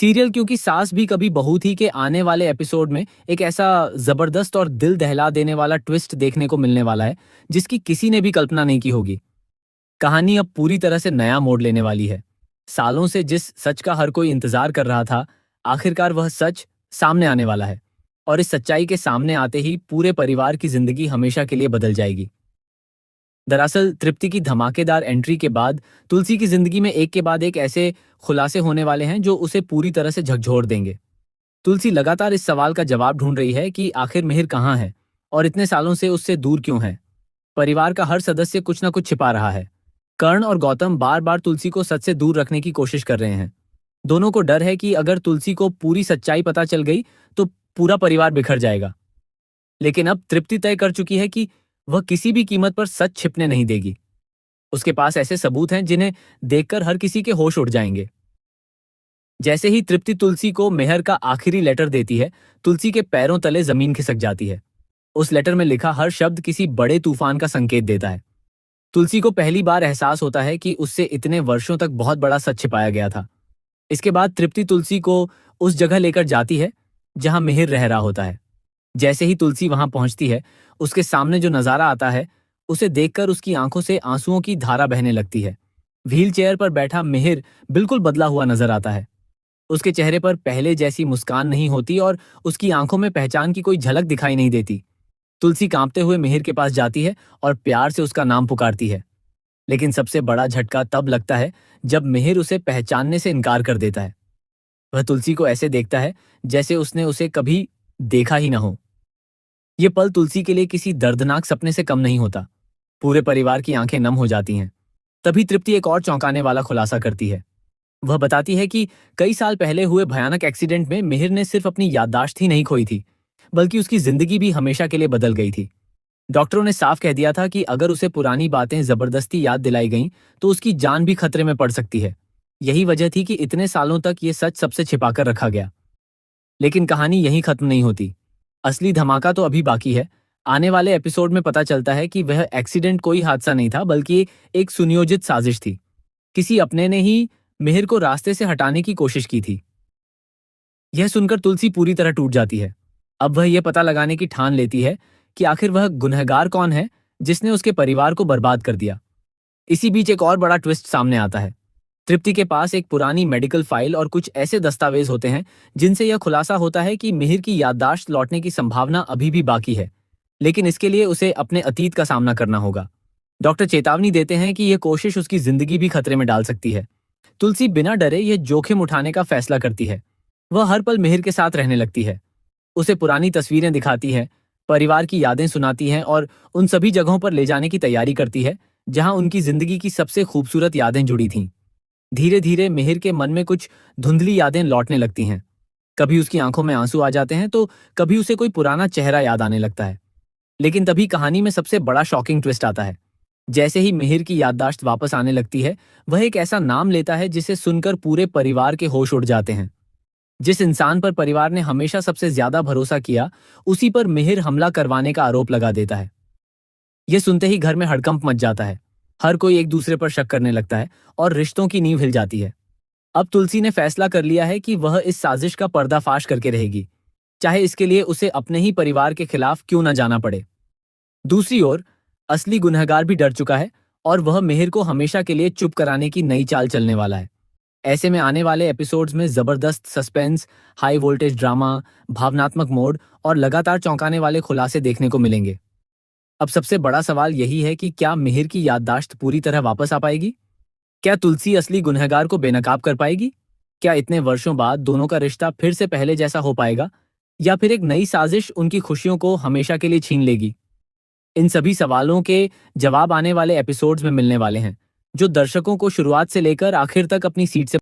Serial क्योंकि सास भी कभी बहू थी के आने वाले एपिसोड में एक ऐसा जबरदस्त और दिल दहला देने वाला ट्विस्ट देखने को मिलने वाला है जिसकी किसी ने भी कल्पना नहीं की होगी। कहानी अब पूरी तरह से नया मोड़ लेने वाली है। सालों से जिस सच का हर कोई इंतजार कर रहा था, आखिरकार वह सच सामने आने वाला है। और इस सच्चाई के सामने आते ही पूरे परिवार की जिंदगी हमेशा के लिए बदल जाएगी। दरअसल तृप्ति की धमाकेदार एंट्री के बाद तुलसी की जिंदगी में एक के बाद एक ऐसे खुलासे होने वाले हैं जो उसे पूरी तरह से झकझोर देंगे। तुलसी लगातार इस सवाल का जवाब ढूंढ रही है कि आखिर मिहिर कहाँ है और इतने सालों से उससे दूर क्यों है। परिवार का हर सदस्य कुछ ना कुछ छिपा रहा है। कर्ण और गौतम बार बार तुलसी को सच से दूर रखने की कोशिश कर रहे हैं। दोनों को डर है कि अगर तुलसी को पूरी सच्चाई पता चल गई तो पूरा परिवार बिखर जाएगा। लेकिन अब तृप्ति तय कर चुकी है कि वह किसी भी कीमत पर सच छिपने नहीं देगी। उसके पास ऐसे सबूत हैं जिन्हें देखकर हर किसी के होश उड़ जाएंगे। जैसे ही तृप्ति तुलसी को मेहर का आखिरी लेटर देती है, तुलसी के पैरों तले जमीन खिसक जाती है। उस लेटर में लिखा हर शब्द किसी बड़े तूफान का संकेत देता है। तुलसी को पहली बार एहसास होता है कि उससे इतने वर्षों तक बहुत बड़ा सच छिपाया गया था। इसके बाद तृप्ति तुलसी को उस जगह लेकर जाती है जहां मिहिर रह रहा होता है। जैसे ही तुलसी वहां पहुंचती है, उसके सामने जो नजारा आता है उसे देखकर उसकी आंखों से आंसुओं की धारा बहने लगती है। व्हील चेयर पर बैठा मिहिर बिल्कुल बदला हुआ नजर आता है। उसके चेहरे पर पहले जैसी मुस्कान नहीं होती और उसकी आंखों में पहचान की कोई झलक दिखाई नहीं देती। तुलसी कांपते हुए मिहिर के पास जाती है और प्यार से उसका नाम पुकारती है। लेकिन सबसे बड़ा झटका तब लगता है जब मिहिर उसे पहचानने से इनकार कर देता है। वह तुलसी को ऐसे देखता है जैसे उसने उसे कभी देखा ही ना हो। ये पल तुलसी के लिए किसी दर्दनाक सपने से कम नहीं होता। पूरे परिवार की आंखें नम हो जाती हैं। तभी तृप्ति एक और चौंकाने वाला खुलासा करती है। वह बताती है कि कई साल पहले हुए भयानक एक्सीडेंट में मिहिर ने सिर्फ अपनी याददाश्त ही नहीं खोई थी, बल्कि उसकी जिंदगी भी हमेशा के लिए बदल गई थी। डॉक्टरों ने साफ कह दिया था कि अगर उसे पुरानी बातें जबरदस्ती याद दिलाई गईं तो उसकी जान भी खतरे में पड़ सकती है। यही वजह थी कि इतने सालों तक ये सच सबसे छिपाकर रखा गया। लेकिन कहानी यहीं खत्म नहीं होती। असली धमाका तो अभी बाकी है। आने वाले एपिसोड में पता चलता है कि वह एक्सीडेंट कोई हादसा नहीं था, बल्कि एक सुनियोजित साजिश थी। किसी अपने ने ही मिहिर को रास्ते से हटाने की कोशिश की थी। यह सुनकर तुलसी पूरी तरह टूट जाती है। अब वह यह पता लगाने की ठान लेती है कि आखिर वह गुनहगार कौन है जिसने उसके परिवार को बर्बाद कर दिया। इसी बीच एक और बड़ा ट्विस्ट सामने आता है। तृप्ति के पास एक पुरानी मेडिकल फाइल और कुछ ऐसे दस्तावेज होते हैं जिनसे यह खुलासा होता है कि मिहिर की याददाश्त लौटने की संभावना अभी भी बाकी है। लेकिन इसके लिए उसे अपने अतीत का सामना करना होगा। डॉक्टर चेतावनी देते हैं कि यह कोशिश उसकी जिंदगी भी खतरे में डाल सकती है। तुलसी बिना डरे यह जोखिम उठाने का फैसला करती है। वह हर पल मिहिर के साथ रहने लगती है। उसे पुरानी तस्वीरें दिखाती है, परिवार की यादें सुनाती हैं और उन सभी जगहों पर ले जाने की तैयारी करती है जहां उनकी जिंदगी की सबसे खूबसूरत यादें जुड़ी थीं। धीरे धीरे मिहिर के मन में कुछ धुंधली यादें लौटने लगती हैं। कभी उसकी आंखों में आंसू आ जाते हैं तो कभी उसे कोई पुराना चेहरा याद आने लगता है। लेकिन तभी कहानी में सबसे बड़ा शॉकिंग ट्विस्ट आता है। जैसे ही मिहिर की याददाश्त वापस आने लगती है, वह एक ऐसा नाम लेता है जिसे सुनकर पूरे परिवार के होश उड़ जाते हैं। जिस इंसान पर परिवार ने हमेशा सबसे ज्यादा भरोसा किया, उसी पर मिहिर हमला करवाने का आरोप लगा देता है। यह सुनते ही घर में हड़कंप मच जाता है। हर कोई एक दूसरे पर शक करने लगता है और रिश्तों की नींव हिल जाती है। अब तुलसी ने फैसला कर लिया है कि वह इस साजिश का पर्दाफाश करके रहेगी, चाहे इसके लिए उसे अपने ही परिवार के खिलाफ क्यों न जाना पड़े। दूसरी ओर असली गुनहगार भी डर चुका है और वह मिहिर को हमेशा के लिए चुप कराने की नई चाल चलने वाला है। ऐसे में आने वाले एपिसोड्स में जबरदस्त सस्पेंस, हाई वोल्टेज ड्रामा, भावनात्मक मोड और लगातार चौंकाने वाले खुलासे देखने को मिलेंगे। अब सबसे बड़ा सवाल यही है कि क्या मिहिर की याददाश्त पूरी तरह वापस आ पाएगी? क्या तुलसी असली गुनहगार को बेनकाब कर पाएगी? क्या इतने वर्षों बाद दोनों का रिश्ता फिर से पहले जैसा हो पाएगा, या फिर एक नई साजिश उनकी खुशियों को हमेशा के लिए छीन लेगी? इन सभी सवालों के जवाब आने वाले एपिसोड्स में मिलने वाले हैं, जो दर्शकों को शुरुआत से लेकर आखिर तक अपनी सीट से